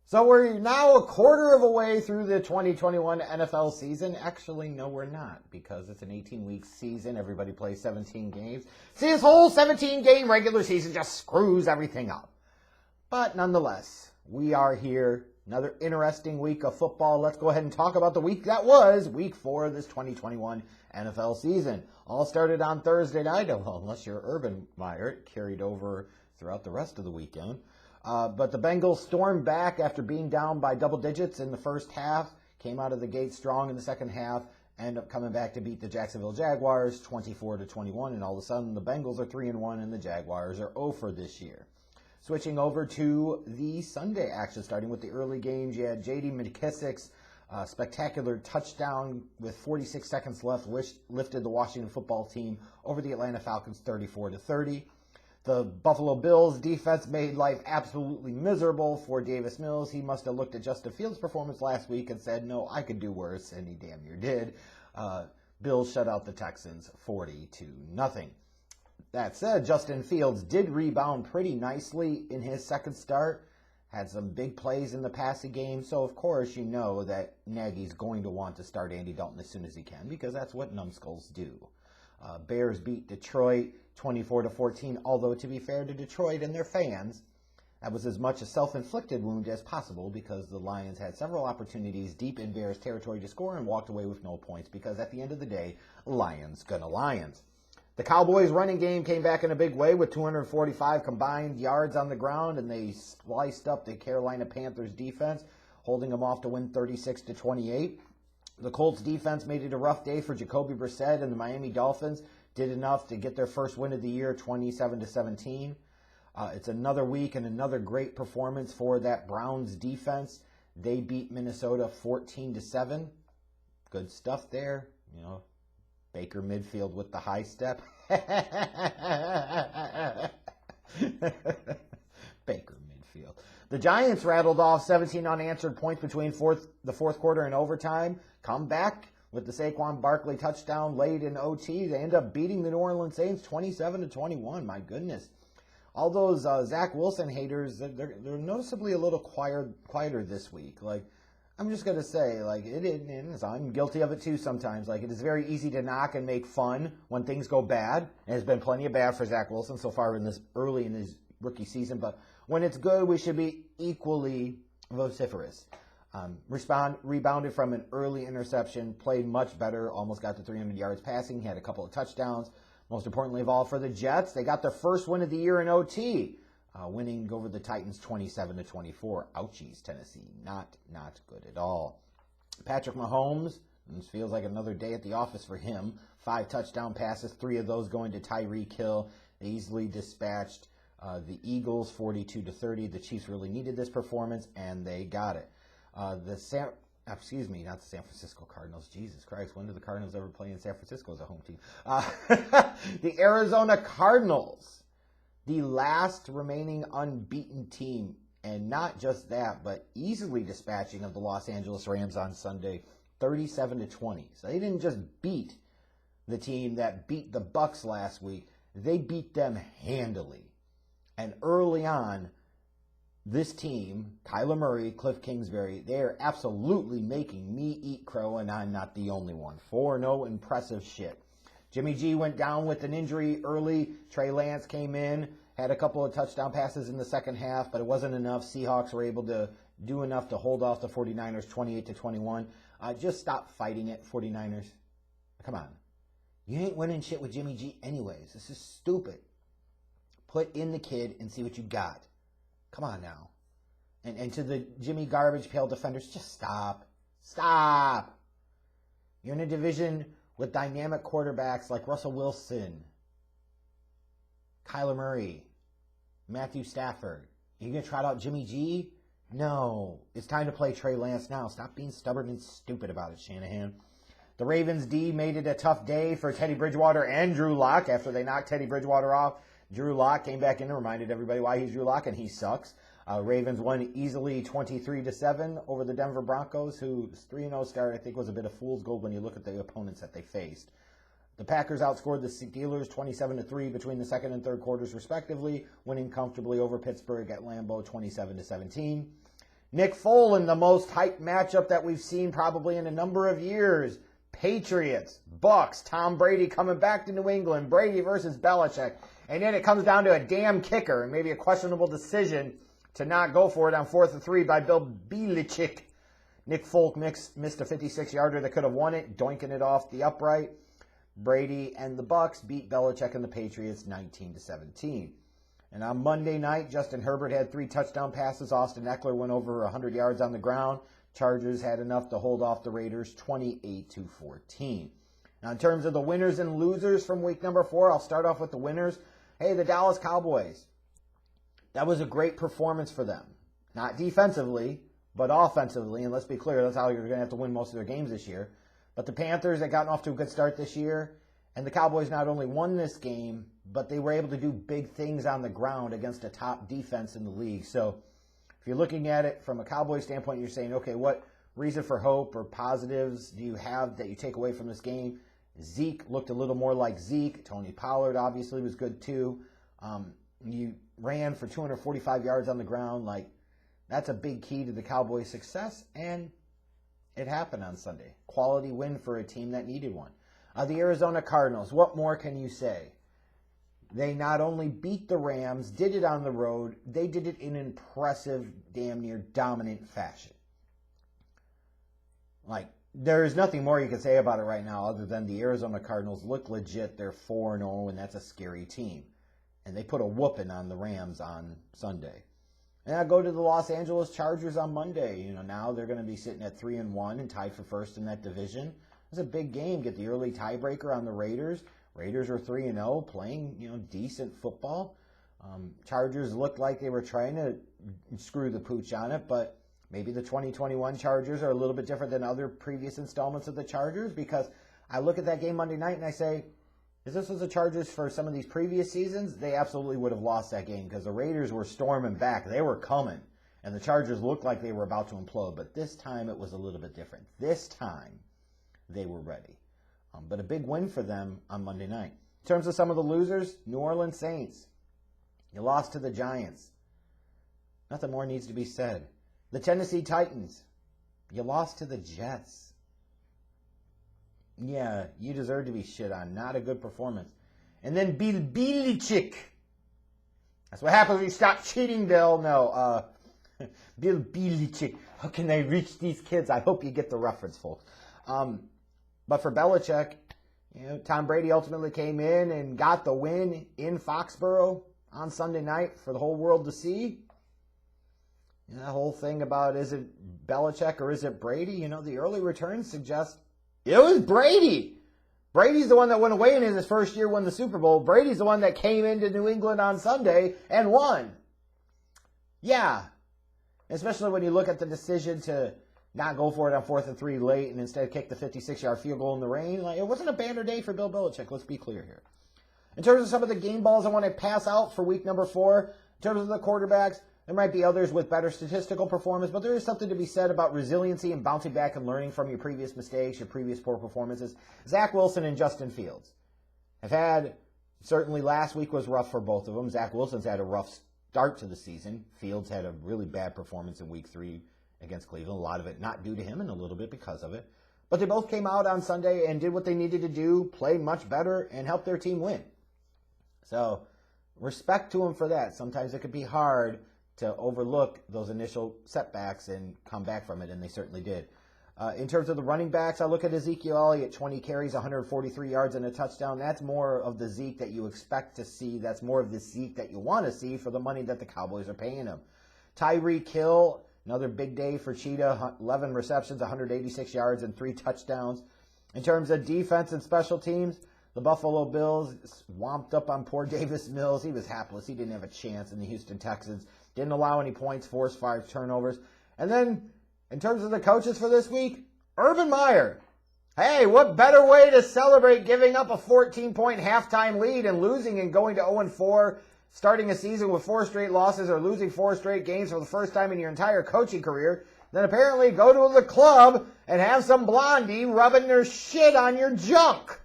So we're now a quarter of a way through the 2021 NFL season. Actually, no, we're not, because it's an 18-week season. Everybody plays 17 games. See, this whole 17-game regular season just screws everything up. But nonetheless, we are here. Another interesting week of football. Let's go ahead and talk about the week that was, week 4 of this 2021 NFL season. All started on Thursday night, well, unless you're Urban Meyer, it carried over throughout the rest of the weekend. But the Bengals stormed back after being down by double digits in the first half, came out of the gate strong in the second half, ended up coming back to beat the Jacksonville Jaguars 24-21, and all of a sudden the Bengals are 3-1 and the Jaguars are 0 this year. Switching over to the Sunday action, starting with the early games, you had J.D. McKissick's spectacular touchdown with 46 seconds left lifted the Washington football team over the Atlanta Falcons 34-30. The Buffalo Bills defense made life absolutely miserable for Davis Mills. He must have looked at Justin Fields' performance last week and said, no, I could do worse, and he damn near did. Bills shut out the Texans 40-0. That said, Justin Fields did rebound pretty nicely in his second start, had some big plays in the passing game, so of course you know that Nagy's going to want to start Andy Dalton as soon as he can, because that's what numbskulls do. Bears beat Detroit 24-14, although to be fair to Detroit and their fans, that was as much a self-inflicted wound as possible because the Lions had several opportunities deep in Bears territory to score and walked away with no points because at the end of the day, Lions gonna Lions. The Cowboys running game came back in a big way with 245 combined yards on the ground, and they sliced up the Carolina Panthers defense, holding them off to win 36-28. The Colts defense made it a rough day for Jacoby Brissett, and the Miami Dolphins did enough to get their first win of the year, 27-17. It's another week and another great performance for that Browns defense. They beat Minnesota 14-7. Good stuff there. You know, Baker Midfield with the high step. Baker Midfield. The Giants rattled off 17 unanswered points between the fourth quarter and overtime. Come back with the Saquon Barkley touchdown late in OT. They end up beating the New Orleans Saints 27-21. My goodness. All those Zach Wilson haters, they're noticeably a little quieter this week. Like, I'm just going to say, like, it is, I'm guilty of it too sometimes. Like, it is very easy to knock and make fun when things go bad. And there's been plenty of bad for Zach Wilson so far early in his rookie season. But when it's good, we should be equally vociferous. Rebounded from an early interception, played much better, almost got to 300 yards passing, had a couple of touchdowns. Most importantly of all for the Jets, they got their first win of the year in OT. Winning over the Titans 27-24. Ouchies, Tennessee. Not good at all. Patrick Mahomes, this feels like another day at the office for him. 5 touchdown passes, 3 of those going to Tyreek Hill. They easily dispatched the Eagles 42-30. The Chiefs really needed this performance, and they got it. Not the San Francisco Cardinals. Jesus Christ, when did the Cardinals ever play in San Francisco as a home team? The Arizona Cardinals. The last remaining unbeaten team, and not just that, but easily dispatching of the Los Angeles Rams on Sunday, 37-20. So they didn't just beat the team that beat the Bucs last week. They beat them handily. And early on, this team, Kyler Murray, Cliff Kingsbury, they are absolutely making me eat crow, and I'm not the only one. 4-0 impressive shit. Jimmy G went down with an injury early. Trey Lance came in, had a couple of touchdown passes in the second half, but it wasn't enough. Seahawks were able to do enough to hold off the 49ers 28-21. Just stop fighting it, 49ers. Come on. You ain't winning shit with Jimmy G anyways. This is stupid. Put in the kid and see what you got. Come on now. And to the Jimmy Garbage Pail defenders, just stop. Stop. You're in a division with dynamic quarterbacks like Russell Wilson, Kyler Murray, Matthew Stafford. Are you going to trot out Jimmy G? No. It's time to play Trey Lance now. Stop being stubborn and stupid about it, Shanahan. The Ravens D made it a tough day for Teddy Bridgewater and Drew Lock after they knocked Teddy Bridgewater off. Drew Lock came back in and reminded everybody why he's Drew Lock, and he sucks. Ravens won easily 23-7 over the Denver Broncos, whose 3-0 start I think was a bit of fool's gold when you look at the opponents that they faced. The Packers outscored the Steelers 27-3 between the second and third quarters respectively, winning comfortably over Pittsburgh at Lambeau 27-17. Nick Foles, the most hyped matchup that we've seen probably in a number of years. Patriots, Bucks, Tom Brady coming back to New England, Brady versus Belichick. And then it comes down to a damn kicker and maybe a questionable decision to not go for it on 4th and 3 by Bill Belichick. Nick Foles missed a 56-yarder that could have won it, doinking it off the upright. Brady and the Bucks beat Belichick and the Patriots 19-17. And on Monday night, Justin Herbert had 3 touchdown passes. Austin Eckler went over 100 yards on the ground. Chargers had enough to hold off the Raiders 28-14. Now, in terms of the winners and losers from week number 4, I'll start off with the winners. Hey, the Dallas Cowboys. That was a great performance for them. Not defensively, but offensively. And let's be clear, that's how you're going to have to win most of their games this year. But the Panthers had gotten off to a good start this year. And the Cowboys not only won this game, but they were able to do big things on the ground against a top defense in the league. So if you're looking at it from a Cowboys standpoint, you're saying, okay, what reason for hope or positives do you have that you take away from this game? Zeke looked a little more like Zeke. Tony Pollard obviously was good too. You ran for 245 yards on the ground. Like, that's a big key to the Cowboys' success, and it happened on Sunday. Quality win for a team that needed one. The Arizona Cardinals, what more can you say? They not only beat the Rams, did it on the road, they did it in impressive, damn near dominant fashion. Like, there is nothing more you can say about it right now other than the Arizona Cardinals look legit. They're 4-0, and that's a scary team. And they put a whooping on the Rams on Sunday. And I go to the Los Angeles Chargers on Monday. You know, now they're going to be sitting at 3-1 and tied for first in that division. It's a big game. Get the early tiebreaker on the Raiders. Raiders are 3-0, playing, decent football. Chargers looked like they were trying to screw the pooch on it, but maybe the 2021 Chargers are a little bit different than other previous installments of the Chargers, because I look at that game Monday night and I say, if this was the Chargers for some of these previous seasons, they absolutely would have lost that game because the Raiders were storming back. They were coming, and the Chargers looked like they were about to implode, but this time it was a little bit different. This time they were ready. But a big win for them on Monday night. In terms of some of the losers, New Orleans Saints. You lost to the Giants. Nothing more needs to be said. The Tennessee Titans. You lost to the Jets. Yeah, you deserve to be shit on. Not a good performance. And then Bill Belichick. That's what happens when you stop cheating, Bill. No, Bill Belichick. How can I reach these kids? I hope you get the reference, folks. But for Belichick, Tom Brady ultimately came in and got the win in Foxborough on Sunday night for the whole world to see. That whole thing about is it Belichick or is it Brady? The early returns suggest it was Brady. Brady's the one that went away and in his first year won the Super Bowl. Brady's the one that came into New England on Sunday and won. Yeah. Especially when you look at the decision to not go for it on 4th and 3 late and instead kick the 56-yard field goal in the rain. It wasn't a banner day for Bill Belichick. Let's be clear here. In terms of some of the game balls I want to pass out for week number 4, in terms of the quarterbacks, there might be others with better statistical performance, but there is something to be said about resiliency and bouncing back and learning from your previous mistakes, your previous poor performances. Zach Wilson and Justin Fields have had, certainly last week was rough for both of them. Zach Wilson's had a rough start to the season. Fields had a really bad performance in week 3 against Cleveland. A lot of it not due to him and a little bit because of it. But they both came out on Sunday and did what they needed to do, played much better, and helped their team win. So, respect to them for that. Sometimes it could be hard to overlook those initial setbacks and come back from it, and they certainly did. In terms of the running backs, I look at Ezekiel Elliott, 20 carries, 143 yards, and a touchdown. That's more of the Zeke that you expect to see. That's more of the Zeke that you want to see for the money that the Cowboys are paying him. Tyreek Hill, another big day for Cheetah, 11 receptions, 186 yards, and 3 touchdowns. In terms of defense and special teams, the Buffalo Bills swamped up on poor Davis Mills. He was hapless. He didn't have a chance in the Houston Texans. Didn't allow any points, forced 5 turnovers. And then, in terms of the coaches for this week, Urban Meyer. Hey, what better way to celebrate giving up a 14-point halftime lead and losing and going to 0-4, starting a season with 4 straight losses or losing 4 straight games for the first time in your entire coaching career, then apparently go to the club and have some blondie rubbing their shit on your junk.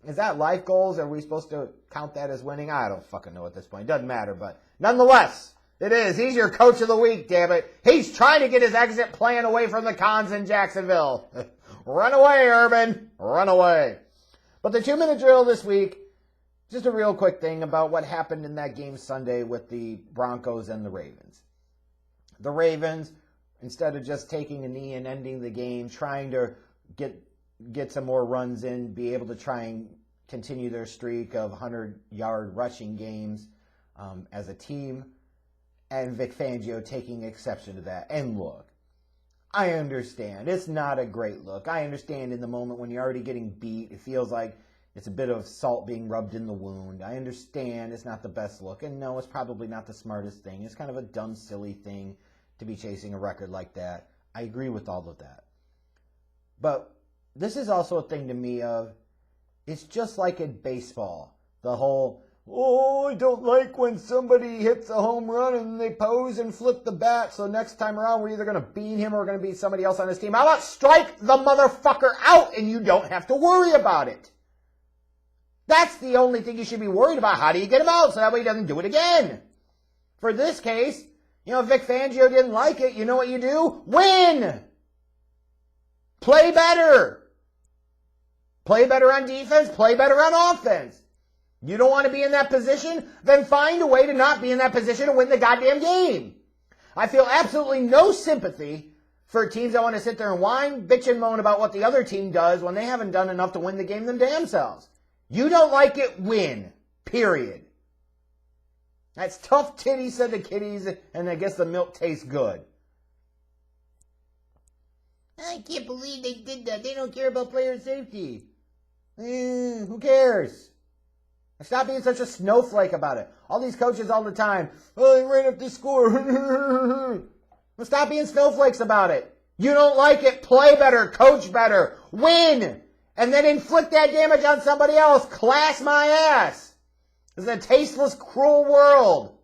Is that life goals? Are we supposed to count that as winning? I don't fucking know at this point. It doesn't matter, but nonetheless, It is. He's your coach of the week, damn it. He's trying to get his exit plan away from the cons in Jacksonville. Run away, Urban. Run away. But the 2-minute drill this week, just a real quick thing about what happened in that game Sunday with the Broncos and the Ravens. The Ravens, instead of just taking a knee and ending the game, trying to get some more runs in, be able to try and continue their streak of 100-yard rushing games as a team, and Vic Fangio taking exception to that. And look, I understand. It's not a great look. I understand in the moment when you're already getting beat, it feels like it's a bit of salt being rubbed in the wound. I understand it's not the best look. And no, it's probably not the smartest thing. It's kind of a dumb, silly thing to be chasing a record like that. I agree with all of that. But this is also a thing to me of, it's just like in baseball. The whole, oh, I don't like when somebody hits a home run and they pose and flip the bat, so next time around we're either going to beat him or we're going to beat somebody else on his team. How about strike the motherfucker out and you don't have to worry about it? That's the only thing you should be worried about. How do you get him out so that way he doesn't do it again? For this case, if Vic Fangio didn't like it, you know what you do? Win! Play better! Play better on defense, play better on offense. You don't want to be in that position? Then find a way to not be in that position and win the goddamn game. I feel absolutely no sympathy for teams that want to sit there and whine, bitch, and moan about what the other team does when they haven't done enough to win the game them damn selves. You don't like it, win. Period. That's tough titties, said the kiddies, and I guess the milk tastes good. I can't believe they did that. They don't care about player safety. Who cares? Stop being such a snowflake about it. All these coaches all the time, oh, they ran up the score. Well, stop being snowflakes about it. You don't like it, play better, coach better, win, and then inflict that damage on somebody else. Class my ass. It's a tasteless, cruel world.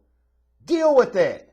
Deal with it.